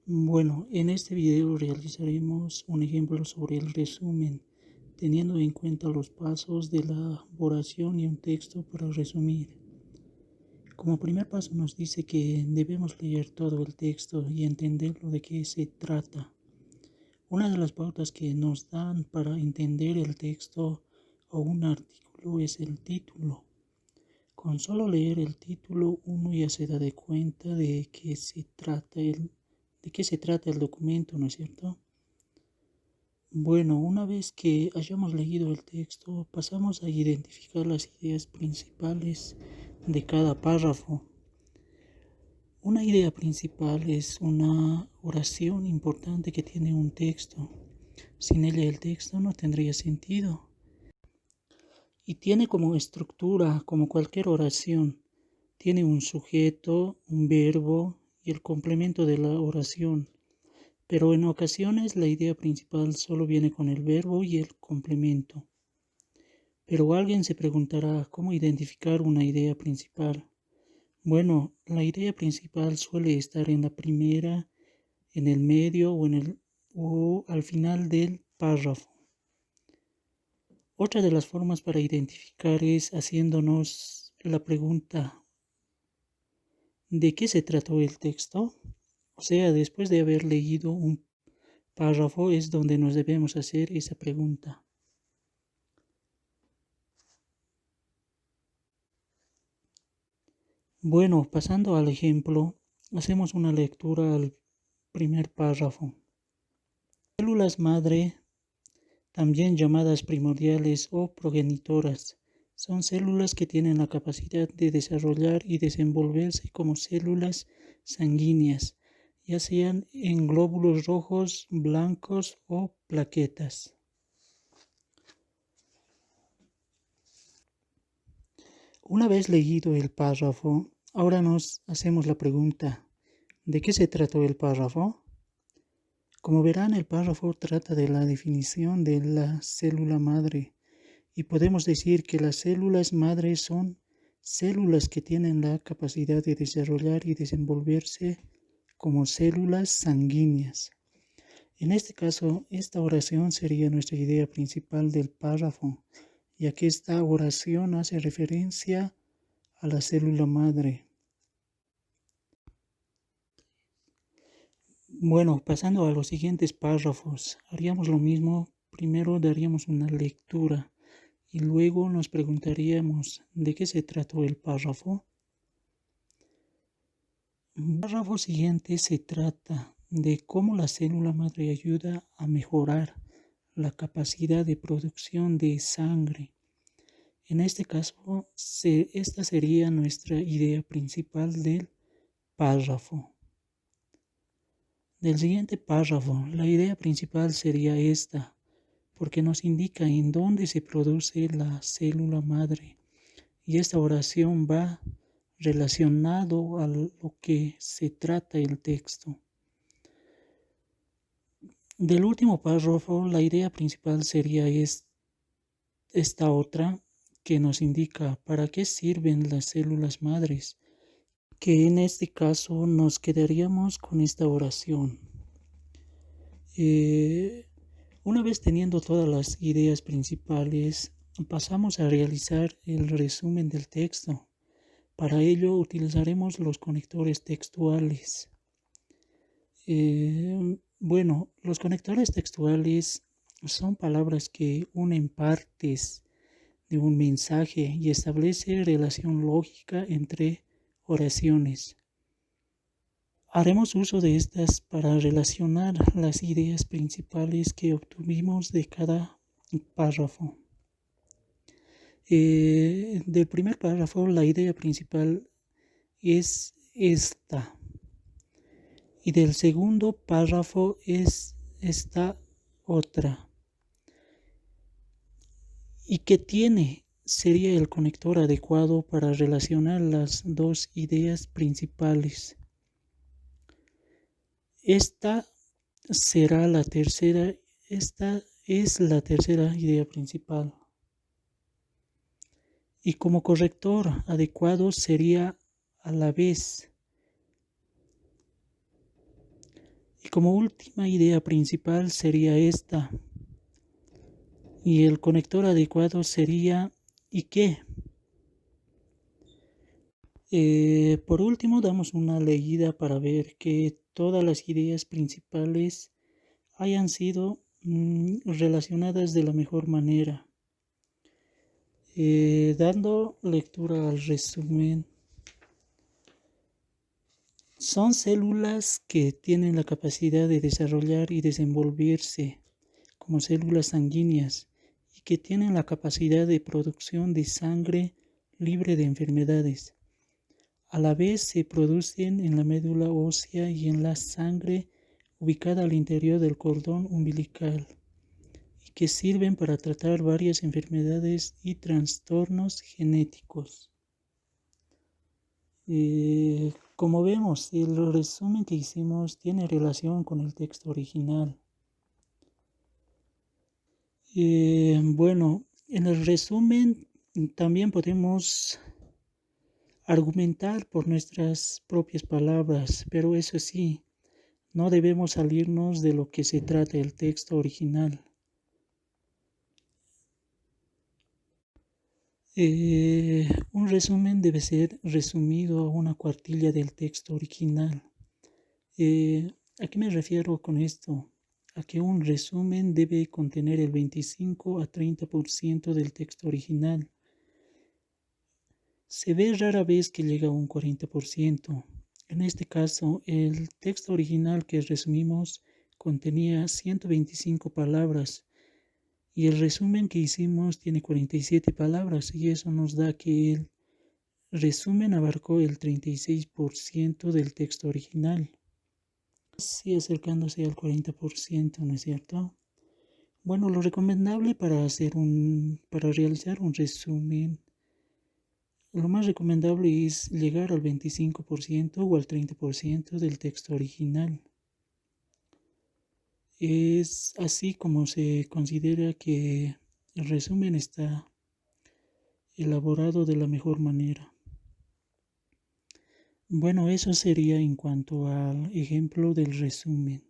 Bueno, en este video realizaremos un ejemplo sobre el resumen, teniendo en cuenta los pasos de la oración y un texto para resumir. Como primer paso nos dice que debemos leer todo el texto y entender de qué se trata. Una de las pautas que nos dan para entender el texto o un artículo es el título. Con solo leer el título uno ya se da de cuenta de qué se trata el documento, ¿no es cierto? Bueno, una vez que hayamos leído el texto, pasamos a identificar las ideas principales de cada párrafo. Una idea principal es una oración importante que tiene un texto. Sin ella el texto no tendría sentido. Y tiene como estructura, como cualquier oración, tiene un sujeto, un verbo y el complemento de la oración. Pero en ocasiones la idea principal solo viene con el verbo y el complemento. Pero alguien se preguntará cómo identificar una idea principal. Bueno, la idea principal suele estar en la primera, en el medio o al final del párrafo. Otra de las formas para identificar es haciéndonos la pregunta: ¿de qué se trató el texto? O sea, después de haber leído un párrafo es donde nos debemos hacer esa pregunta. Bueno, pasando al ejemplo, hacemos una lectura al primer párrafo. Células madre, también llamadas primordiales o progenitoras, son células que tienen la capacidad de desarrollar y desenvolverse como células sanguíneas, ya sean en glóbulos rojos, blancos o plaquetas. Una vez leído el párrafo, ahora nos hacemos la pregunta: ¿de qué se trató el párrafo? Como verán, el párrafo trata de la definición de la célula madre y podemos decir que las células madre son células que tienen la capacidad de desarrollar y desenvolverse como células sanguíneas. En este caso, esta oración sería nuestra idea principal del párrafo, ya que esta oración hace referencia a la célula madre. Bueno, pasando a los siguientes párrafos, haríamos lo mismo. Primero daríamos una lectura y luego nos preguntaríamos de qué se trató el párrafo. El párrafo siguiente se trata de cómo la célula madre ayuda a mejorar la capacidad de producción de sangre. En este caso, esta sería nuestra idea principal del párrafo. Del siguiente párrafo, la idea principal sería esta, porque nos indica en dónde se produce la célula madre, y esta oración va relacionado a lo que se trata el texto. Del último párrafo, la idea principal sería esta otra, que nos indica para qué sirven las células madres, que en este caso nos quedaríamos con esta oración. Una vez teniendo todas las ideas principales, pasamos a realizar el resumen del texto. Para ello utilizaremos los conectores textuales. Bueno, los conectores textuales son palabras que unen partes de un mensaje y establece relación lógica entre oraciones. Haremos uso de estas para relacionar las ideas principales que obtuvimos de cada párrafo. Del primer párrafo, la idea principal es esta. Y del segundo párrafo es esta otra. ¿Y qué tiene? Sería el conector adecuado para relacionar las dos ideas principales. Esta es la tercera idea principal. Y como corrector adecuado sería a la vez. Como última idea principal sería esta. Y el conector adecuado sería ¿y qué? Por último, damos una leída para ver que todas las ideas principales hayan sido relacionadas de la mejor manera. Dando lectura al resumen, son células que tienen la capacidad de desarrollar y desenvolverse como células sanguíneas y que tienen la capacidad de producción de sangre libre de enfermedades. A la vez se producen en la médula ósea y en la sangre ubicada al interior del cordón umbilical y que sirven para tratar varias enfermedades y trastornos genéticos. Como vemos, el resumen que hicimos tiene relación con el texto original. Bueno, en el resumen también podemos argumentar por nuestras propias palabras, pero eso sí, no debemos salirnos de lo que se trata el texto original. Un resumen debe ser resumido a una cuartilla del texto original. ¿A qué me refiero con esto? A que un resumen debe contener el 25 a 30% del texto original. Se ve rara vez que llega a un 40%. En este caso, el texto original que resumimos contenía 125 palabras y el resumen que hicimos tiene 47 palabras y eso nos da que el resumen abarcó el 36% del texto original. Sí, acercándose al 40%, ¿no es cierto? Bueno, lo recomendable para realizar un resumen, lo más recomendable es llegar al 25% o al 30% del texto original. Es así como se considera que el resumen está elaborado de la mejor manera. Bueno, eso sería en cuanto al ejemplo del resumen.